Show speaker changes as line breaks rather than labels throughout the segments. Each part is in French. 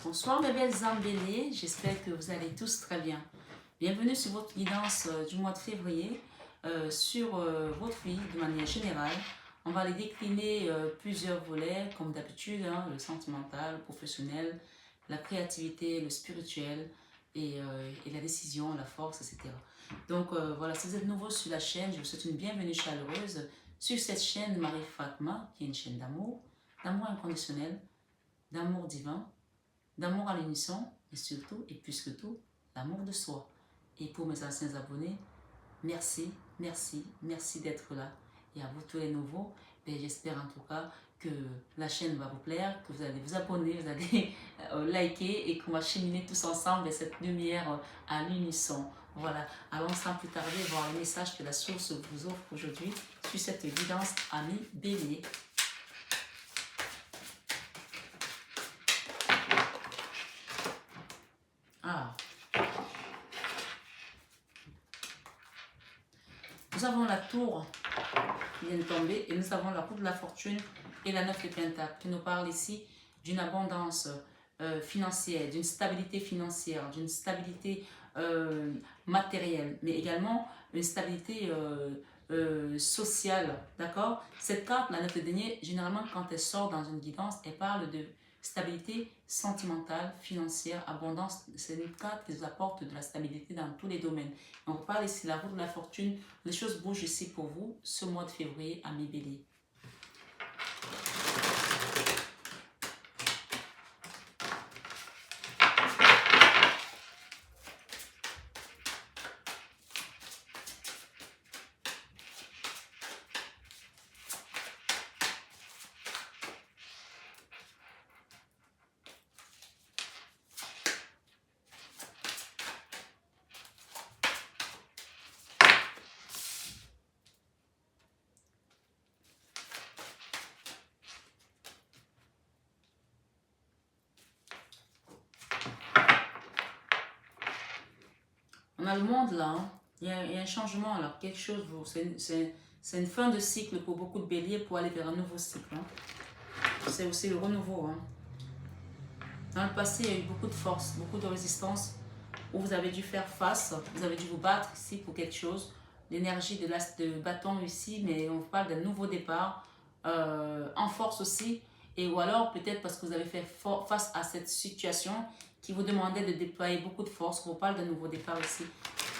Bonsoir mes belles âmes béliers, j'espère que vous allez tous très bien. Bienvenue sur votre guidance du mois de février sur votre vie de manière générale. On va les décliner plusieurs volets comme d'habitude, hein, le sentimental, le professionnel, la créativité, le spirituel et la décision, la force, etc. Donc voilà, si vous êtes nouveau sur la chaîne, je vous souhaite une bienvenue chaleureuse sur cette chaîne de Marie Fatma, qui est une chaîne d'amour inconditionnel, d'amour divin, d'amour à l'unisson et surtout, et plus que tout, l'amour de soi. Et pour mes anciens abonnés, merci, merci, merci d'être là. Et à vous tous les nouveaux, j'espère en tout cas que la chaîne va vous plaire, que vous allez vous abonner, vous allez liker et qu'on va cheminer tous ensemble vers cette lumière à l'unisson. Voilà, allons sans plus tarder voir le message que la source vous offre aujourd'hui sur cette guidance Amis Bélier. Ah, nous avons la tour qui vient de tomber et nous avons la roue de la fortune et la 9 de Pentacle qui nous parle ici d'une abondance financière, d'une stabilité financière, d'une stabilité matérielle, mais également une stabilité sociale, d'accord? Cette carte, la 9 de denier, généralement quand elle sort dans une guidance, elle parle de stabilité sentimentale, financière, abondance. C'est une carte qui vous apporte de la stabilité dans tous les domaines. On parle ici de la roue de la fortune. Les choses bougent ici pour vous ce mois de février, amis bélier. On a le monde là, hein. Il y a un changement là, quelque chose, c'est une fin de cycle pour beaucoup de béliers pour aller vers un nouveau cycle. Hein. C'est aussi le renouveau. Hein. Dans le passé, il y a eu beaucoup de force, beaucoup de résistance, où vous avez dû faire face, vous avez dû vous battre ici pour quelque chose. L'énergie de l'as de bâton ici, mais on vous parle d'un nouveau départ, en force aussi, et ou alors peut-être parce que vous avez fait face à cette situation qui vous demandait de déployer beaucoup de force, on vous parle d'un nouveau départ ici,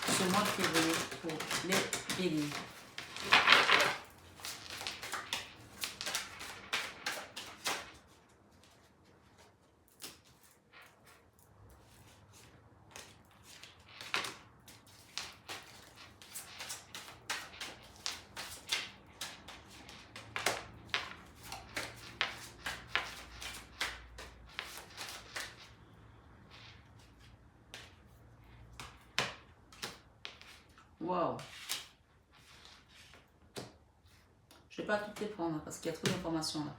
ce mois de février pour les béliers. Waouh! Je ne vais pas toutes les prendre hein, parce qu'il y a trop d'informations là.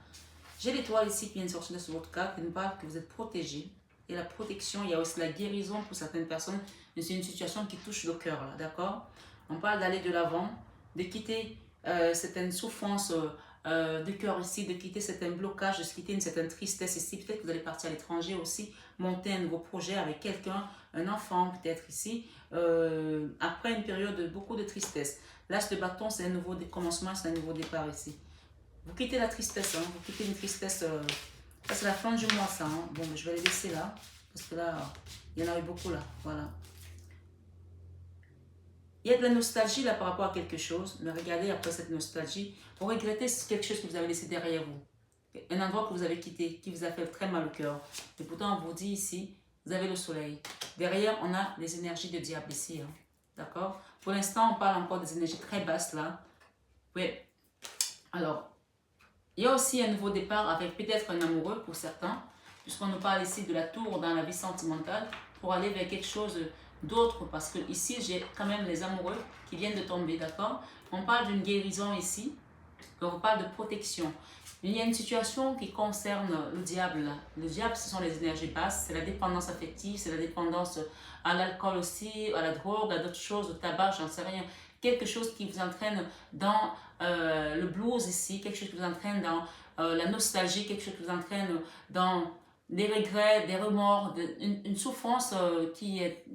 J'ai l'étoile ici qui vient de sortir sur votre carte qui nous parle que vous êtes protégé. Et la protection, il y a aussi la guérison pour certaines personnes. Mais c'est une situation qui touche le cœur là, d'accord? On parle d'aller de l'avant, de quitter certaines souffrances de cœur ici, de quitter certains blocages, de quitter une certaine tristesse ici. Peut-être que vous allez partir à l'étranger aussi, monter un nouveau projet avec quelqu'un, un enfant peut-être ici, après une période de beaucoup de tristesse. L'as de bâton, c'est un nouveau commencement, c'est un nouveau départ ici. Vous quittez la tristesse, hein, vous quittez une tristesse. Ça, c'est la fin du mois, ça. Hein. Bon, je vais les laisser là, parce que là, il y en a eu beaucoup là. Voilà. Il y a de la nostalgie là par rapport à quelque chose, mais regardez après cette nostalgie, vous regrettez quelque chose que vous avez laissé derrière vous. Un endroit que vous avez quitté, qui vous a fait très mal au cœur. Et pourtant, on vous dit ici, vous avez le soleil. Derrière, on a les énergies de diable ici. Hein. D'accord? Pour l'instant, on parle encore des énergies très basses là. Oui. Alors, il y a aussi un nouveau départ avec peut-être un amoureux pour certains, puisqu'on nous parle ici de la tour dans la vie sentimentale, pour aller vers quelque chose d'autre, parce que ici j'ai quand même les amoureux qui viennent de tomber, d'accord? On parle d'une guérison ici, on parle de protection. Il y a une situation qui concerne le diable. Le diable, ce sont les énergies basses, c'est la dépendance affective, c'est la dépendance à l'alcool aussi, à la drogue, à d'autres choses, au tabac, j'en sais rien. Quelque chose qui vous entraîne dans le blues ici, quelque chose qui vous entraîne dans la nostalgie, quelque chose qui vous entraîne dans des regrets, des remords, une souffrance qui est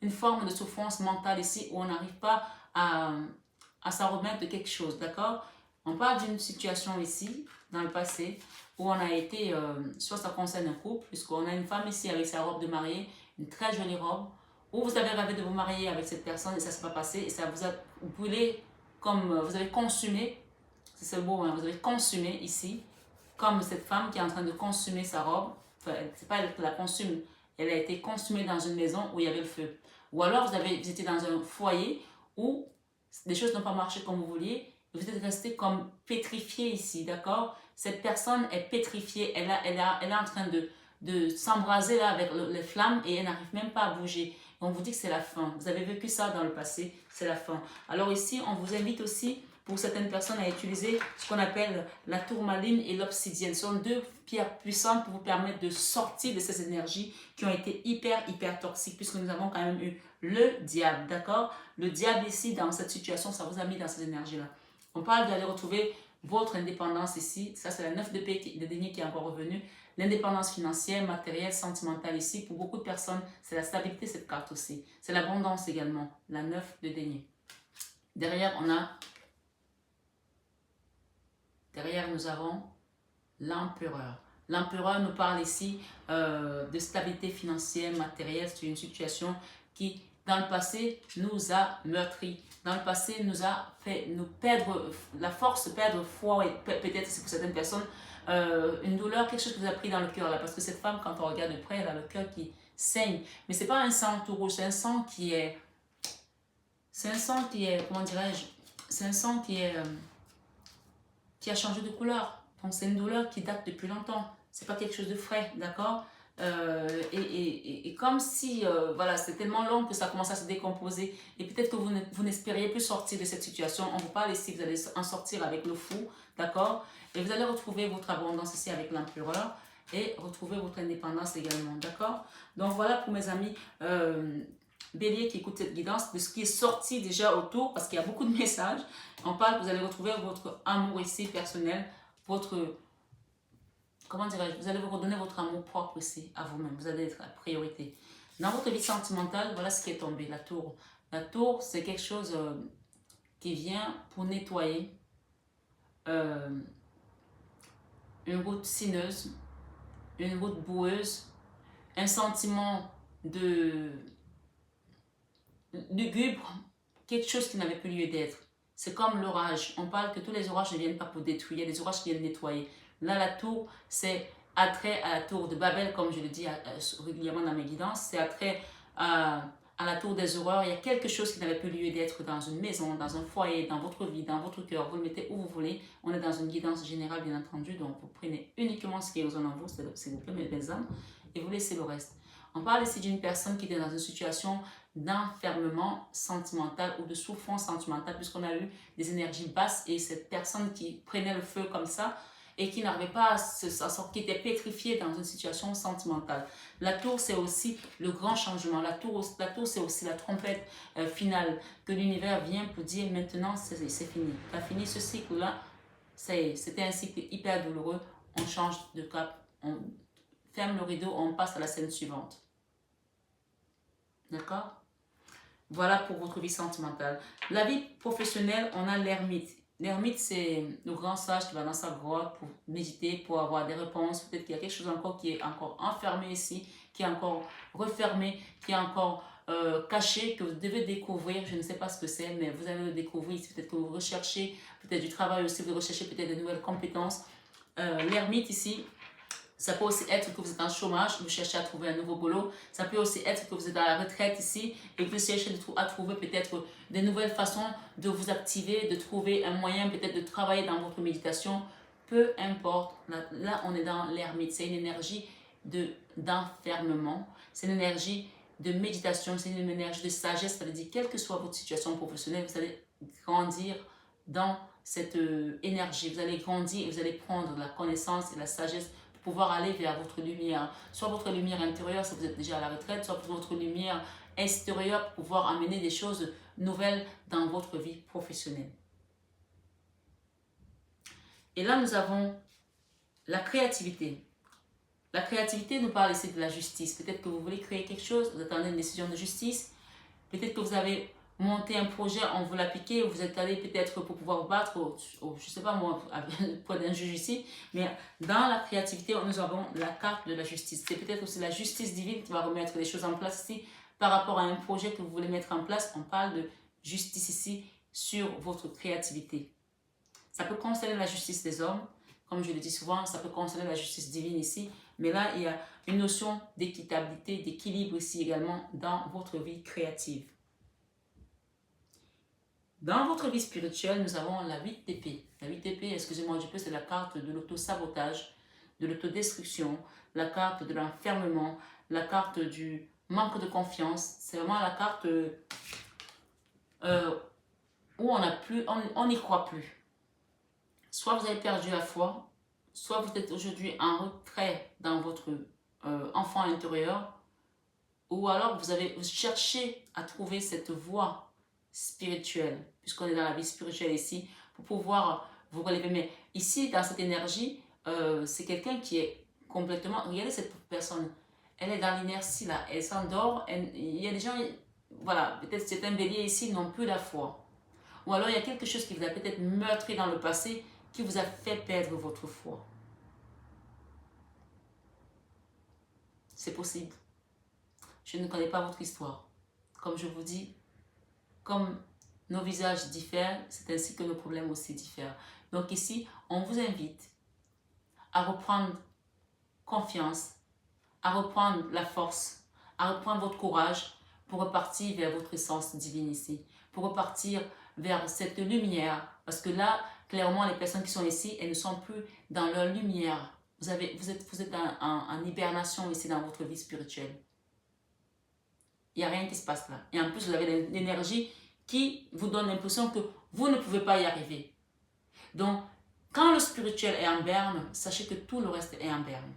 une forme de souffrance mentale ici où on n'arrive pas à s'en remettre de quelque chose, d'accord? On parle d'une situation ici, dans le passé, où on a été, soit ça concerne un couple, puisqu'on a une femme ici avec sa robe de mariée, une très jolie robe, où vous avez rêvé de vous marier avec cette personne et ça ne s'est pas passé, et ça vous a brûlé comme vous avez consumé, c'est le beau, hein, vous avez consumé ici, comme cette femme qui est en train de consumer sa robe, enfin, c'est pas elle qui la consume, elle a été consumée dans une maison où il y avait le feu. Ou alors vous étiez dans un foyer où les choses n'ont pas marché comme vous vouliez, et vous êtes resté comme pétrifié ici, d'accord? Cette personne est pétrifiée, elle est en train de s'embraser là avec les flammes et elle n'arrive même pas à bouger. On vous dit que c'est la fin. Vous avez vécu ça dans le passé, c'est la fin. Alors ici, on vous invite aussi, pour certaines personnes, à utiliser ce qu'on appelle la tourmaline et l'obsidienne. Ce sont deux pierres puissantes pour vous permettre de sortir de ces énergies qui ont été hyper toxiques, puisque nous avons quand même eu le diable, d'accord? Le diable ici, dans cette situation, ça vous a mis dans ces énergies-là. On parle d'aller retrouver votre indépendance ici. Ça, c'est la 9 de denier qui est encore revenu. L'indépendance financière, matérielle, sentimentale ici. Pour beaucoup de personnes, c'est la stabilité, cette carte aussi. C'est l'abondance également, la 9 de denier. Derrière, nous avons l'empereur. L'empereur nous parle ici de stabilité financière, matérielle. C'est une situation qui, dans le passé, nous a meurtris. Dans le passé, nous a fait nous perdre la force, perdre foi, et peut-être c'est pour certaines personnes, une douleur, quelque chose qui vous a pris dans le cœur là. Parce que cette femme, quand on regarde de près, elle a le cœur qui saigne. Mais c'est pas un sang tout rouge, c'est un sang qui est... C'est un sang qui est, comment dirais-je? C'est un sang qui est... qui a changé de couleur. Donc c'est une douleur qui date depuis longtemps. C'est pas quelque chose de frais, d'accord? Et comme si, voilà, c'est tellement long que ça commence à se décomposer. Et peut-être que vous n'espériez plus sortir de cette situation. On vous parle ici, vous allez en sortir avec le fou, d'accord? Et vous allez retrouver votre abondance ici avec l'empereur et retrouver votre indépendance également, d'accord? Donc voilà pour mes amis. Bélier qui écoute cette guidance, de ce qui est sorti déjà autour, parce qu'il y a beaucoup de messages. On parle que vous allez retrouver votre amour ici personnel, votre, comment dirais-je, vous allez vous redonner votre amour propre ici à vous-même, vous allez être la priorité. Dans votre vie sentimentale, voilà ce qui est tombé, la tour. La tour, c'est quelque chose qui vient pour nettoyer une route sinueuse, une route boueuse, un sentiment de lugubre, quelque chose qui n'avait plus lieu d'être. C'est comme l'orage. On parle que tous les orages ne viennent pas pour détruire, il y a des orages qui viennent nettoyer. Là, la tour, c'est attrait à la tour de Babel, comme je le dis régulièrement dans mes guidances. C'est attrait à la tour des horreurs. Il y a quelque chose qui n'avait plus lieu d'être dans une maison, dans un foyer, dans votre vie, dans votre cœur. Vous le mettez où vous voulez. On est dans une guidance générale, bien entendu. Donc, vous prenez uniquement ce qui résonne en vous, s'il vous plaît, mes âmes, et vous laissez le reste. On parle ici d'une personne qui était dans une situation d'enfermement sentimental ou de souffrance sentimentale, puisqu'on a eu des énergies basses et cette personne qui prenait le feu comme ça et qui n'arrivait pas à sortir, qui était pétrifiée dans une situation sentimentale. La tour, c'est aussi le grand changement. La tour c'est aussi la trompette finale que l'univers vient pour dire maintenant, c'est fini. Tu as fini ce cycle-là, c'était un cycle hyper douloureux. On change de cap, on ferme le rideau, on passe à la scène suivante. D'accord? Voilà pour votre vie sentimentale. La vie professionnelle, on a l'ermite. L'ermite, c'est le grand sage qui va dans sa grotte pour méditer, pour avoir des réponses. Peut-être qu'il y a quelque chose encore qui est encore enfermé ici, qui est encore refermé, qui est encore caché, que vous devez découvrir. Je ne sais pas ce que c'est, mais vous allez le découvrir. Peut-être que vous recherchez peut-être du travail aussi, vous recherchez peut-être de nouvelles compétences. L'ermite ici, ça peut aussi être que vous êtes en chômage, vous cherchez à trouver un nouveau boulot. Ça peut aussi être que vous êtes à la retraite ici et que vous cherchez à trouver peut-être de nouvelles façons de vous activer, de trouver un moyen peut-être de travailler dans votre méditation. Peu importe, là on est dans l'ermite. C'est une énergie d'enfermement, c'est une énergie de méditation, c'est une énergie de sagesse. Ça veut dire, quelle que soit votre situation professionnelle, vous allez grandir dans cette énergie. Vous allez grandir et vous allez prendre la connaissance et la sagesse pouvoir aller vers votre lumière, soit votre lumière intérieure si vous êtes déjà à la retraite, soit votre lumière extérieure pour pouvoir amener des choses nouvelles dans votre vie professionnelle. Et là, nous avons la créativité. La créativité nous parle ici de la justice. Peut-être que vous voulez créer quelque chose, vous attendez une décision de justice. Peut-être que vous avez monté un projet, on vous l'a piqué, vous êtes allé peut-être pour pouvoir vous battre, je ne sais pas moi, pour d'un juge ici. Mais dans la créativité, nous avons la carte de la justice. C'est peut-être aussi la justice divine qui va remettre les choses en place ici. Par rapport à un projet que vous voulez mettre en place, on parle de justice ici sur votre créativité. Ça peut concerner la justice des hommes, comme je le dis souvent, ça peut concerner la justice divine ici, mais là, il y a une notion d'équitabilité, d'équilibre ici également dans votre vie créative. Dans votre vie spirituelle, nous avons la 8 d'épée. La 8 d'épée, excusez-moi, c'est la carte de l'auto-sabotage, de l'autodestruction, la carte de l'enfermement, la carte du manque de confiance. C'est vraiment la carte où on n'y croit plus. Soit vous avez perdu la foi, soit vous êtes aujourd'hui en retrait dans votre enfant intérieur, ou alors vous cherchez à trouver cette voie spirituelle, puisqu'on est dans la vie spirituelle ici, pour pouvoir vous relever. Mais ici, dans cette énergie, c'est quelqu'un qui est complètement... Regardez cette personne, elle est dans l'inertie là, elle s'endort, il y a des gens, voilà, peut-être c'est un bélier ici, n'ont plus la foi. Ou alors il y a quelque chose qui vous a peut-être meurtri dans le passé, qui vous a fait perdre votre foi. C'est possible. Je ne connais pas votre histoire. Comme je vous dis, comme nos visages diffèrent, c'est ainsi que nos problèmes aussi diffèrent. Donc ici, on vous invite à reprendre confiance, à reprendre la force, à reprendre votre courage pour repartir vers votre essence divine ici, pour repartir vers cette lumière. Parce que là, clairement, les personnes qui sont ici, elles ne sont plus dans leur lumière. Vous êtes en hibernation ici dans votre vie spirituelle. Il n'y a rien qui se passe là. Et en plus, vous avez l'énergie qui vous donne l'impression que vous ne pouvez pas y arriver. Donc, quand le spirituel est en berne, sachez que tout le reste est en berne.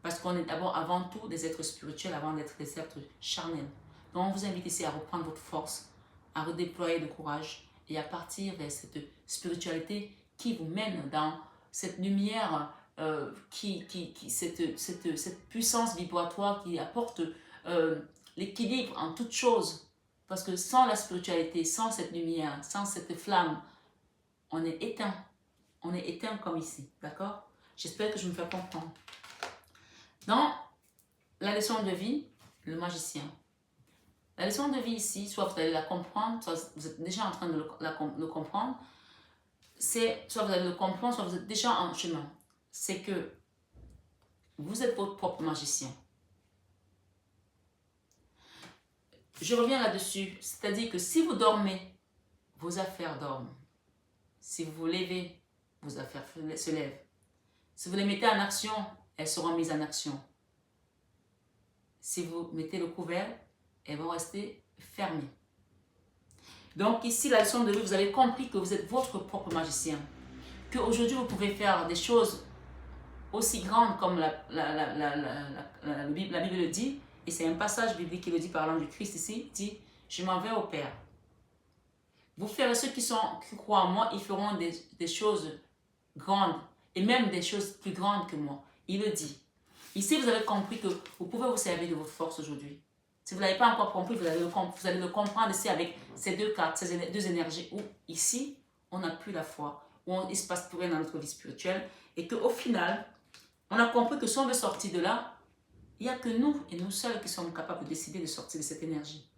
Parce qu'on est d'abord, avant tout, des êtres spirituels avant d'être des êtres charnels. Donc, on vous invite ici à reprendre votre force, à redéployer le courage et à partir vers cette spiritualité qui vous mène dans cette lumière, cette puissance vibratoire qui apporte l'équilibre en toutes choses. Parce que sans la spiritualité, sans cette lumière, sans cette flamme, on est éteint. On est éteint comme ici, d'accord? J'espère que je me fais comprendre. Dans la leçon de vie, le magicien. La leçon de vie ici, soit vous allez la comprendre, soit vous êtes déjà en train de le comprendre. Soit vous allez le comprendre, soit vous êtes déjà en chemin. C'est que vous êtes votre propre magicien. Je reviens là-dessus. C'est-à-dire que si vous dormez, vos affaires dorment. Si vous vous levez, vos affaires se lèvent. Si vous les mettez en action, elles seront mises en action. Si vous mettez le couvert, elles vont rester fermées. Donc ici, la leçon de vie, vous avez compris que vous êtes votre propre magicien. Qu'aujourd'hui, vous pouvez faire des choses aussi grandes comme la Bible le dit. Et c'est un passage biblique qui le dit parlant du Christ ici. Dit, je m'en vais au Père. Vous ferez ceux qui croient en moi, ils feront des choses grandes. Et même des choses plus grandes que moi. Il le dit. Ici, vous avez compris que vous pouvez vous servir de votre force aujourd'hui. Si vous ne l'avez pas encore compris, vous allez le comprendre ici avec ces deux cartes, ces deux énergies. Où ici, on n'a plus la foi. Où il ne se passe plus rien dans notre vie spirituelle. Et qu'au final, on a compris que si on veut sortir de là, il n'y a que nous et nous seuls qui sommes capables de décider de sortir de cette énergie.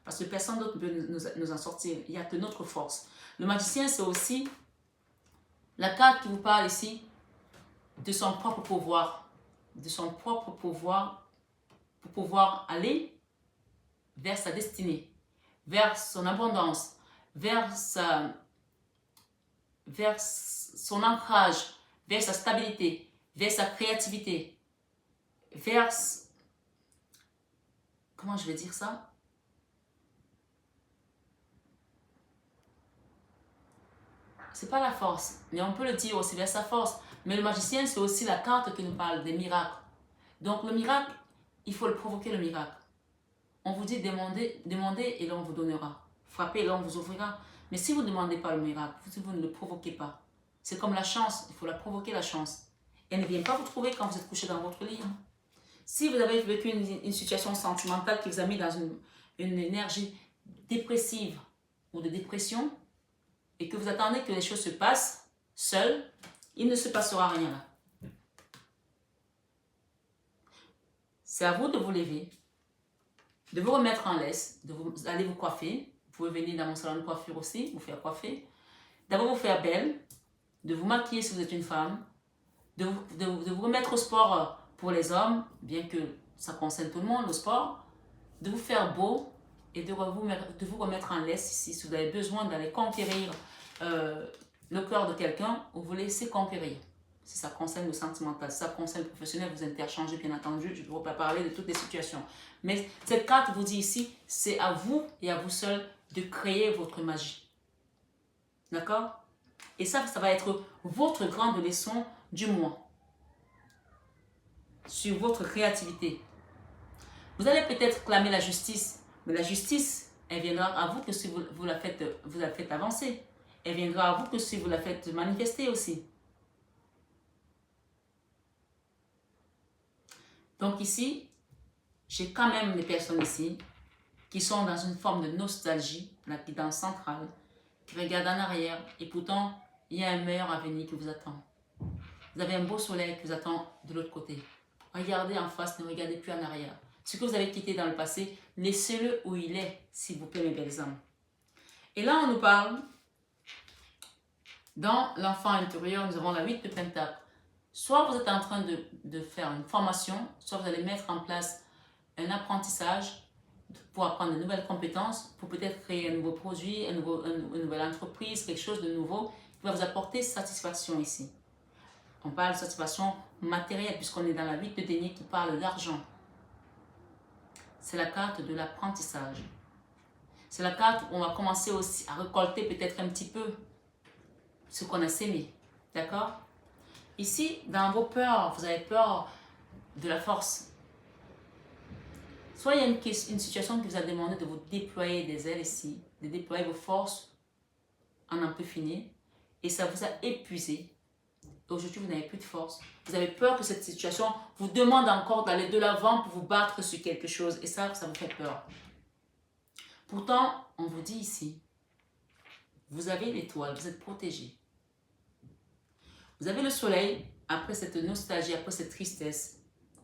Parce que personne d'autre ne peut nous en sortir. Il n'y a que notre force. Le magicien, c'est aussi la carte qui vous parle ici de son propre pouvoir. De son propre pouvoir pour pouvoir aller vers sa destinée, vers son abondance, vers son ancrage, vers sa stabilité, vers sa créativité, vers... Comment je vais dire ça? C'est pas la force, mais on peut le dire aussi vers sa force. Mais le magicien, c'est aussi la carte qui nous parle des miracles. Donc le miracle, il faut le provoquer, le miracle. On vous dit demandez et l'on vous donnera. Frappez et l'on vous ouvrira. Mais si vous ne demandez pas le miracle, si vous ne le provoquez pas, c'est comme la chance, il faut la provoquer la chance. Elle ne vient pas vous trouver quand vous êtes couché dans votre lit. Si vous avez vécu une situation sentimentale qui vous a mis dans une énergie dépressive ou de dépression et que vous attendez que les choses se passent seules, il ne se passera rien là. C'est à vous de vous lever, de vous remettre en laisse, d'aller vous coiffer. Vous pouvez venir dans mon salon de coiffure aussi, vous faire coiffer. D'abord vous faire belle, de vous maquiller si vous êtes une femme, de vous remettre au sport pour les hommes, bien que ça concerne tout le monde, le sport, de vous faire beau et de vous remettre en laisse ici. Si vous avez besoin d'aller conquérir le cœur de quelqu'un, vous laissez conquérir. Si ça concerne le sentimental, si ça concerne le professionnel, vous interchangez bien entendu, je ne vais pas parler de toutes les situations. Mais cette carte vous dit ici, c'est à vous et à vous seul de créer votre magie. D'accord? Et ça va être votre grande leçon du mois sur votre créativité. Vous allez peut-être clamer la justice, mais la justice, elle viendra à vous que si vous la faites avancer. Elle viendra à vous que si vous la faites manifester aussi. Donc ici, j'ai quand même des personnes ici qui sont dans une forme de nostalgie, la guidance centrale, qui regardent en arrière et pourtant, il y a un meilleur avenir qui vous attend. Vous avez un beau soleil qui vous attend de l'autre côté. Regardez en face, ne regardez plus en arrière. Ce que vous avez quitté dans le passé, laissez-le où il est, s'il vous plaît, mes belles âmes. Et là, on nous parle, dans l'enfant intérieur, nous avons la 8 de Pentacle. Soit vous êtes en train de faire une formation, soit vous allez mettre en place un apprentissage pour apprendre de nouvelles compétences, pour peut-être créer un nouveau produit, une nouvelle entreprise, quelque chose de nouveau qui va vous apporter satisfaction ici. On parle de satisfaction matérielle puisqu'on est dans la 8 de denier qui parle d'argent. C'est la carte de l'apprentissage. C'est la carte où on va commencer aussi à récolter peut-être un petit peu ce qu'on a sémé. D'accord? Ici, dans vos peurs, vous avez peur de la force. Soit il y a une situation qui vous a demandé de vous déployer des ailes ici, de déployer vos forces en un peu fini, et ça vous a épuisé. Aujourd'hui, vous n'avez plus de force. Vous avez peur que cette situation vous demande encore d'aller de l'avant pour vous battre sur quelque chose, et ça vous fait peur. Pourtant, on vous dit ici, vous avez l'étoile, vous êtes protégé. Vous avez le soleil, après cette nostalgie, après cette tristesse.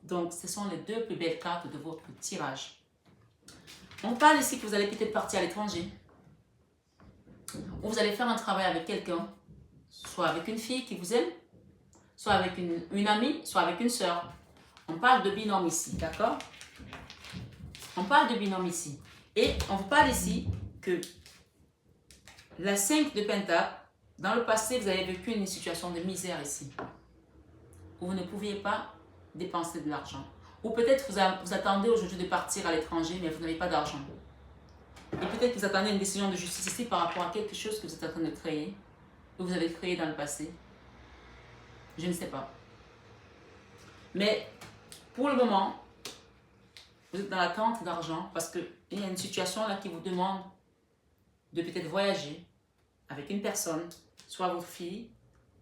Donc, ce sont les deux plus belles cartes de votre tirage. On parle ici que vous allez peut-être partir à l'étranger. Ou vous allez faire un travail avec quelqu'un. Soit avec une fille qui vous aime, soit avec une amie, soit avec une sœur. On parle de binôme ici, d'accord? On parle de binôme ici. Et on vous parle ici que la 5 de Pentacle, dans le passé, vous avez vécu une situation de misère ici, où vous ne pouviez pas dépenser de l'argent. Ou peut-être vous attendez aujourd'hui de partir à l'étranger, mais vous n'avez pas d'argent. Et peut-être que vous attendez une décision de justice ici par rapport à quelque chose que vous êtes en train de créer, que vous avez créé dans le passé. Je ne sais pas. Mais pour le moment, vous êtes dans l'attente d'argent parce qu'il y a une situation là qui vous demande de peut-être voyager avec une personne, soit votre fille,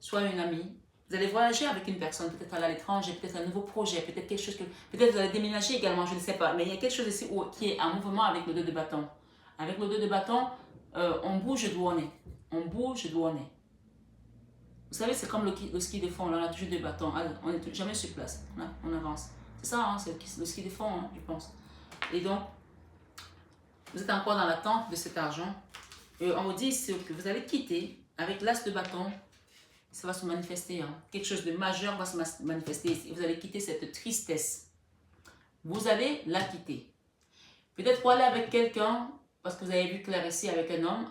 soit une amie. Vous allez voyager avec une personne, peut-être aller à l'étranger, peut-être un nouveau projet, peut-être quelque chose que... Peut-être vous allez déménager également, je ne sais pas. Mais il y a quelque chose ici qui est en mouvement avec le 2 de bâton. Avec le 2 de bâton, on bouge d'où on est. On bouge d'où on est. Vous savez, c'est comme le ski de fond, là, on a toujours 2 bâtons. On n'est jamais sur place, là, on avance. C'est ça, hein, c'est le ski de fond, hein, je pense. Et donc, vous êtes encore dans l'attente de cet argent. On vous dit que vous allez quitter avec l'as de bâton. Ça va se manifester. Hein. Quelque chose de majeur va se manifester. Et vous allez quitter cette tristesse. Vous allez la quitter. Peut-être pour aller avec quelqu'un, parce que vous avez vu clair ici avec un homme,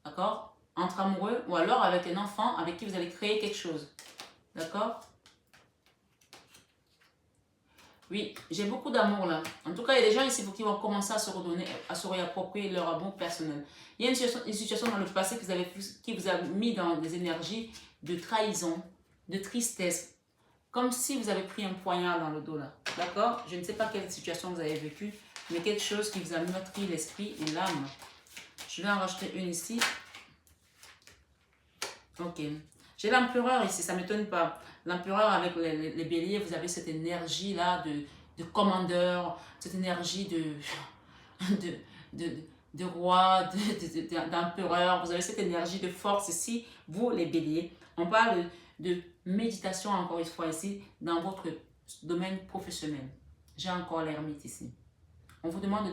d'accord, entre amoureux, ou alors avec un enfant avec qui vous allez créer quelque chose. D'accord? Oui, j'ai beaucoup d'amour là. En tout cas, il y a des gens ici qui vont commencer à se redonner, à se réapproprier leur amour personnel. Il y a une situation dans le passé qui vous a mis dans des énergies de trahison, de tristesse. Comme si vous avez pris un poignard dans le dos là. D'accord? Je ne sais pas quelle situation vous avez vécue, mais quelque chose qui vous a meurtri l'esprit et l'âme. Je vais en rajouter une ici. Ok. J'ai l'empereur ici, ça ne m'étonne pas. L'empereur avec les béliers, vous avez cette énergie-là de commandeur, cette énergie de, de, de roi, d'empereur. Vous avez cette énergie de force ici, vous les béliers. On parle de méditation encore une fois ici, dans votre domaine professionnel. J'ai encore l'ermite ici. On vous demande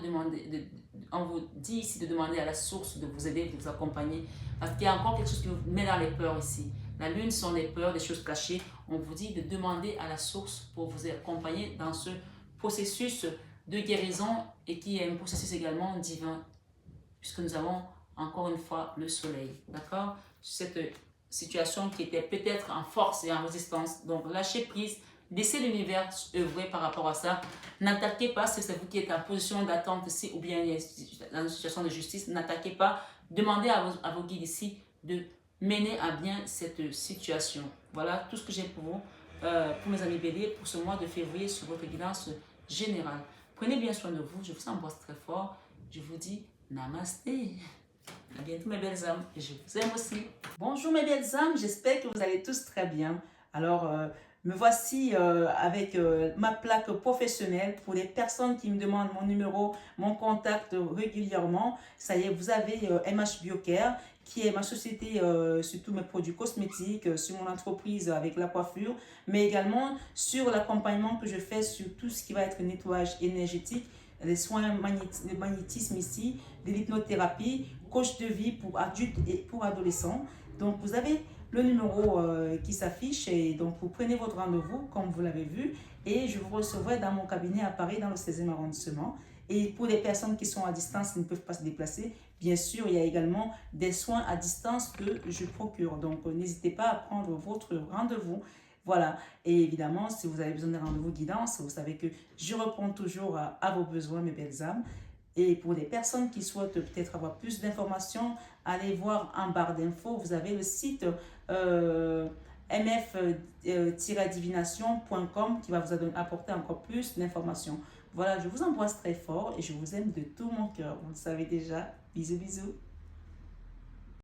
on vous dit ici de demander à la source de vous aider, de vous accompagner. Parce qu'il y a encore quelque chose qui vous met dans les peurs ici. La lune sont les peurs, des choses cachées. On vous dit de demander à la source pour vous accompagner dans ce processus de guérison et qui est un processus également divin. Puisque nous avons encore une fois le soleil. D'accord? Cette situation qui était peut-être en force et en résistance. Donc lâchez prise. Laissez l'univers œuvrer par rapport à ça. N'attaquez pas si c'est vous qui êtes en position d'attente ici ou bien dans une situation de justice. N'attaquez pas. Demandez à vos guides ici de mener à bien cette situation. Voilà tout ce que j'ai pour vous, pour mes amis béliers, pour ce mois de février sur votre guidance générale. Prenez bien soin de vous. Je vous embrasse très fort. Je vous dis namasté. À bientôt mes belles âmes. Et je vous aime aussi. Bonjour mes belles âmes. J'espère que vous allez tous très bien. Alors, me voici avec ma plaque professionnelle pour les personnes qui me demandent mon numéro, mon contact régulièrement. Ça y est, vous avez MH Biocare qui est ma société sur tous mes produits cosmétiques, sur mon entreprise avec la coiffure, mais également sur l'accompagnement que je fais sur tout ce qui va être nettoyage énergétique, les soins de magnétisme ici, de l'hypnothérapie, coach de vie pour adultes et pour adolescents. Donc, vous avez le numéro qui s'affiche et donc vous prenez votre rendez-vous comme vous l'avez vu et je vous recevrai dans mon cabinet à Paris dans le 16e arrondissement. Et pour les personnes qui sont à distance, qui ne peuvent pas se déplacer, bien sûr, il y a également des soins à distance que je procure. Donc, n'hésitez pas à prendre votre rendez-vous. Voilà. Et évidemment, si vous avez besoin d'un rendez-vous guidance, vous savez que je réponds toujours à vos besoins, mes belles âmes. Et pour les personnes qui souhaitent peut-être avoir plus d'informations, allez voir en barre d'infos, vous avez le site mf-divination.com qui va vous apporter encore plus d'informations. Voilà, je vous embrasse très fort et je vous aime de tout mon cœur. Vous le savez déjà. Bisous, bisous.